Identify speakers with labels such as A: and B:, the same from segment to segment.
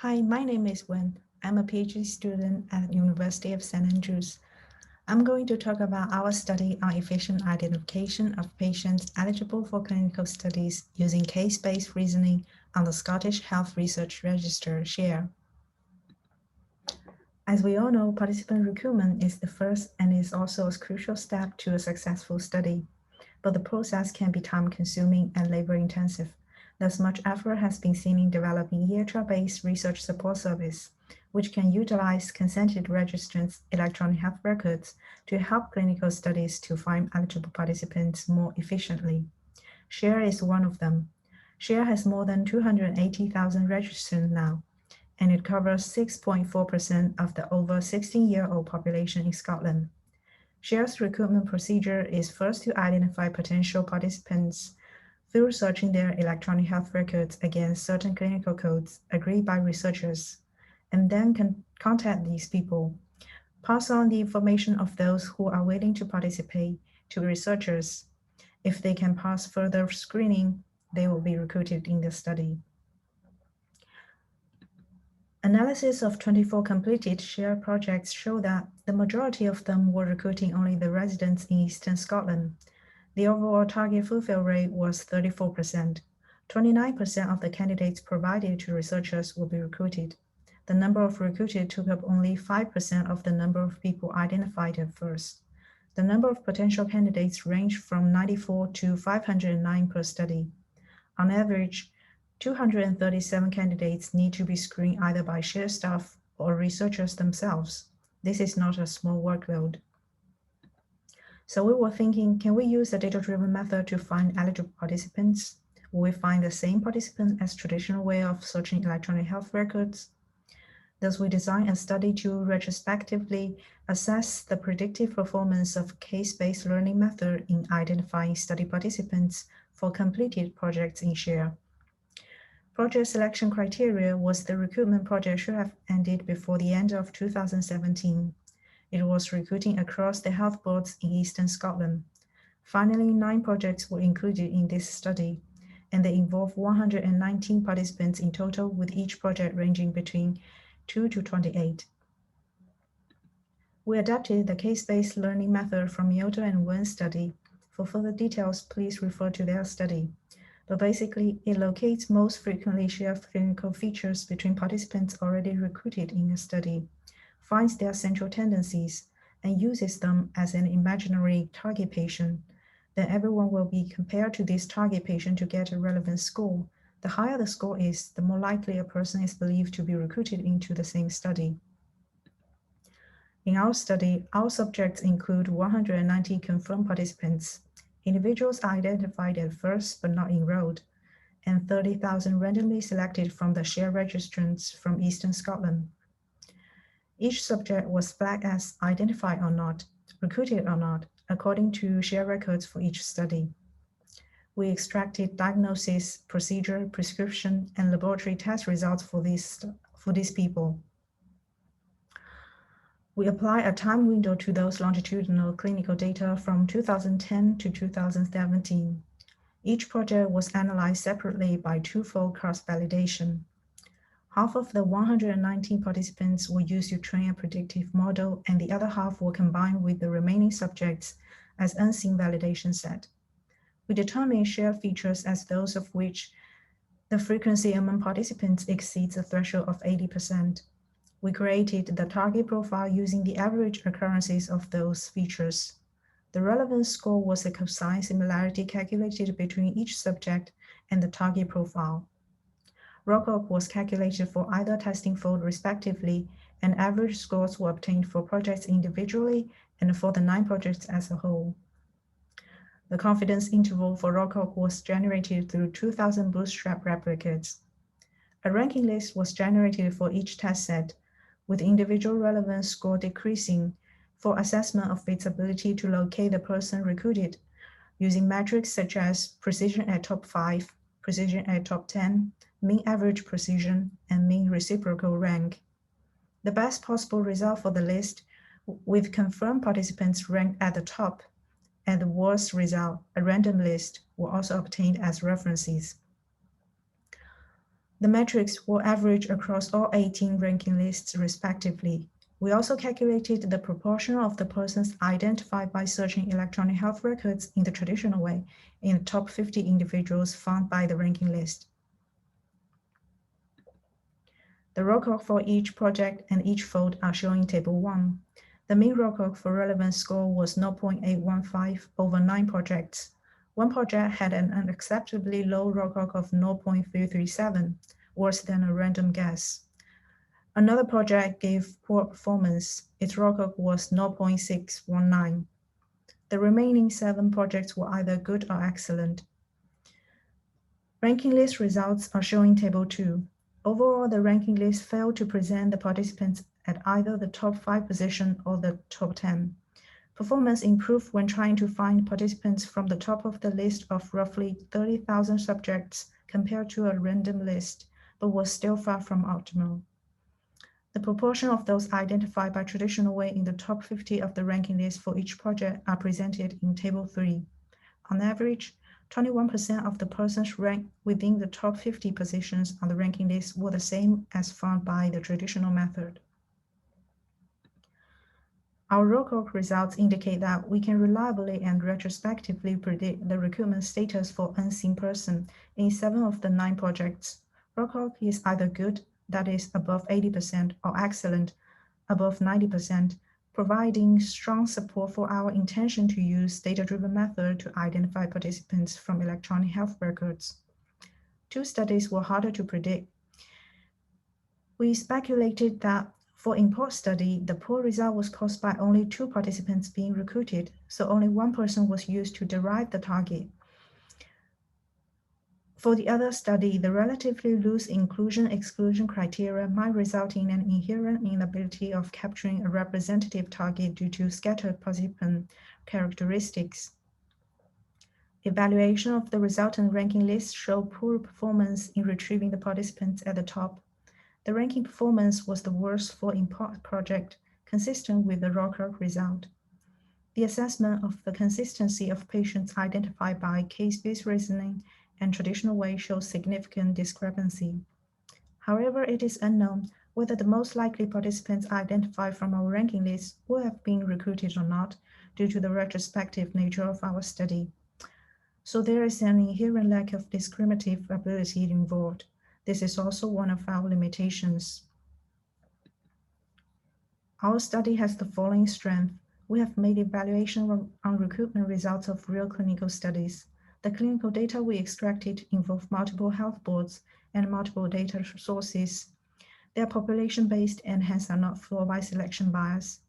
A: Hi, my name is Wen. I'm a PhD student at the University of St. Andrews. I'm going to talk about our study on efficient identification of patients eligible for clinical studies using case-based reasoning on the Scottish Health Research Register SHARE. As we all know, participant recruitment is the first and is also a crucial step to a successful study, but the process can be time-consuming and labor-intensive. Thus, much effort has been seen in developing EHR-based research support service, which can utilize consented registrants' electronic health records to help clinical studies to find eligible participants more efficiently. SHARE is one of them. SHARE has more than 280,000 registrants now, and it covers 6.4% of the over 16-year-old population in Scotland. SHARE's recruitment procedure is first to identify potential participants through searching their electronic health records against certain clinical codes agreed by researchers, and then contact these people, pass on the information of those who are willing to participate to researchers. If they can pass further screening, they will be recruited in the study. Analysis of 24 completed SHARE projects show that the majority of them were recruiting only the residents in Eastern Scotland. The overall target fulfill rate was 34%. 29% of the candidates provided to researchers will be recruited. The number of recruited took up only 5% of the number of people identified at first. The number of potential candidates ranged from 94 to 509 per study. On average, 237 candidates need to be screened either by SHARE staff or researchers themselves. This is not a small workload. So we were thinking, can we use a data-driven method to find eligible participants? Will we find the same participants as traditional way of searching electronic health records? Thus, we designed a study to retrospectively assess the predictive performance of case-based learning method in identifying study participants for completed projects in SHARE. Project selection criteria was the recruitment project should have ended before the end of 2017. It was recruiting across the health boards in Eastern Scotland. Finally, 9 projects were included in this study, and they involved 119 participants in total, with each project ranging between 2 to 28. We adapted the case-based learning method from Yoder and Wen's study. For further details, please refer to their study. But basically, it locates most frequently shared clinical features between participants already recruited in a study, finds their central tendencies, and uses them as an imaginary target patient. Then everyone will be compared to this target patient to get a relevance score. The higher the score is, the more likely a person is believed to be recruited into the same study. In our study, our subjects include 190 confirmed participants, individuals identified at first but not enrolled, and 30,000 randomly selected from the SHARE registrants from Eastern Scotland. Each subject was flagged as identified or not, recruited or not, according to SHARE records for each study. We extracted diagnosis, procedure, prescription, and laboratory test results for these people. We apply a time window to those longitudinal clinical data from 2010 to 2017. Each project was analyzed separately by two-fold cross-validation. Half of the 119 participants were used to train a predictive model, and the other half were combined with the remaining subjects as unseen validation set. We determined SHARE features as those of which the frequency among participants exceeds a threshold of 80%. We created the target profile using the average occurrences of those features. The relevance score was a cosine similarity calculated between each subject and the target profile. ROCOC was calculated for either testing fold respectively, and average scores were obtained for projects individually and for the 9 projects as a whole. The confidence interval for ROCOC was generated through 2,000 bootstrap replicates. A ranking list was generated for each test set, with individual relevance score decreasing for assessment of its ability to locate the person recruited, using metrics such as precision at top 5, precision at top 10, mean average precision, and mean reciprocal rank. The best possible result for the list, with confirmed participants ranked at the top, and the worst result, a random list, were also obtained as references. The metrics were averaged across all 18 ranking lists respectively. We also calculated the proportion of the persons identified by searching electronic health records in the traditional way in the top 50 individuals found by the ranking list. The ROCOC for each project and each fold are shown in Table 1. The mean ROCOC for relevance score was 0.815 over 9 projects. One project had an unacceptably low ROCOC of 0.337, worse than a random guess. Another project gave poor performance. Its ROCOC was 0.619. The remaining 7 projects were either good or excellent. Ranking list results are shown in Table 2. Overall, the ranking list failed to present the participants at either the top 5 position or the top 10. Performance improved when trying to find participants from the top of the list of roughly 30,000 subjects compared to a random list, but was still far from optimal. The proportion of those identified by traditional way in the top 50 of the ranking list for each project are presented in Table 3. On average, 21% of the persons ranked within the top 50 positions on the ranking list were the same as found by the traditional method. Our ROCOC results indicate that we can reliably and retrospectively predict the recruitment status for unseen person in 7 of the 9 projects. ROCOC is either good, that is above 80%, or excellent, above 90%, providing strong support for our intention to use data-driven method to identify participants from electronic health records. 2 studies were harder to predict. We speculated that for import study, the poor result was caused by only 2 participants being recruited, so only 1 person was used to derive the target. For the other study, the relatively loose inclusion-exclusion criteria might result in an inherent inability of capturing a representative target due to scattered participant characteristics. Evaluation of the resultant ranking list showed poor performance in retrieving the participants at the top. The ranking performance was the worst for import project, consistent with the ROCOC result. The assessment of the consistency of patients identified by case-based reasoning and traditional way shows significant discrepancy. However, it is unknown whether the most likely participants identified from our ranking list will have been recruited or not due to the retrospective nature of our study. So there is an inherent lack of discriminative ability involved. This is also one of our limitations. Our study has the following strength. We have made evaluation on recruitment results of real clinical studies. The clinical data we extracted involve multiple health boards and multiple data sources. They are population-based and hence are not flawed by selection bias.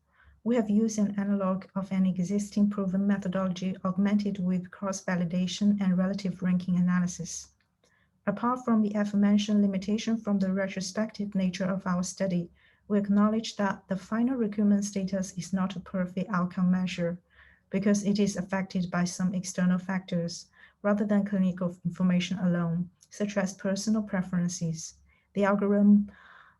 A: We have used an analog of an existing proven methodology augmented with cross-validation and relative ranking analysis. Apart from the aforementioned limitation from the retrospective nature of our study, we acknowledge that the final recruitment status is not a perfect outcome measure because it is affected by some external factors rather than clinical information alone, such as personal preferences. The algorithm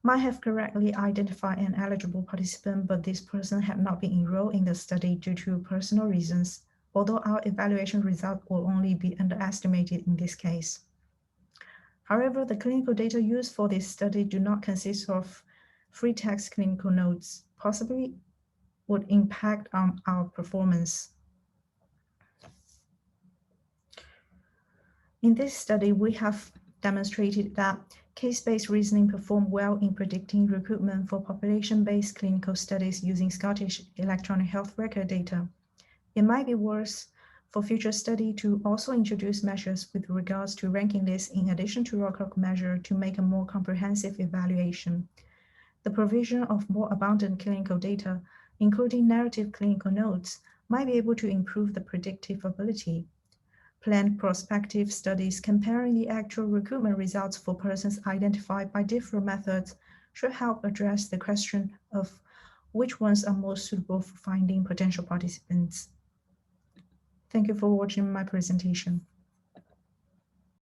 A: might have correctly identified an eligible participant, but this person had not been enrolled in the study due to personal reasons, although our evaluation result will only be underestimated in this case. However, the clinical data used for this study do not consist of free text clinical notes, possibly would impact on our performance. In this study, we have demonstrated that case-based reasoning performed well in predicting recruitment for population-based clinical studies using Scottish electronic health record data. It might be worth for future study to also introduce measures with regards to ranking lists in addition to ROCOC measure to make a more comprehensive evaluation. The provision of more abundant clinical data, including narrative clinical notes, might be able to improve the predictive ability. Planned prospective studies comparing the actual recruitment results for persons identified by different methods should help address the question of which ones are most suitable for finding potential participants. Thank you for watching my presentation.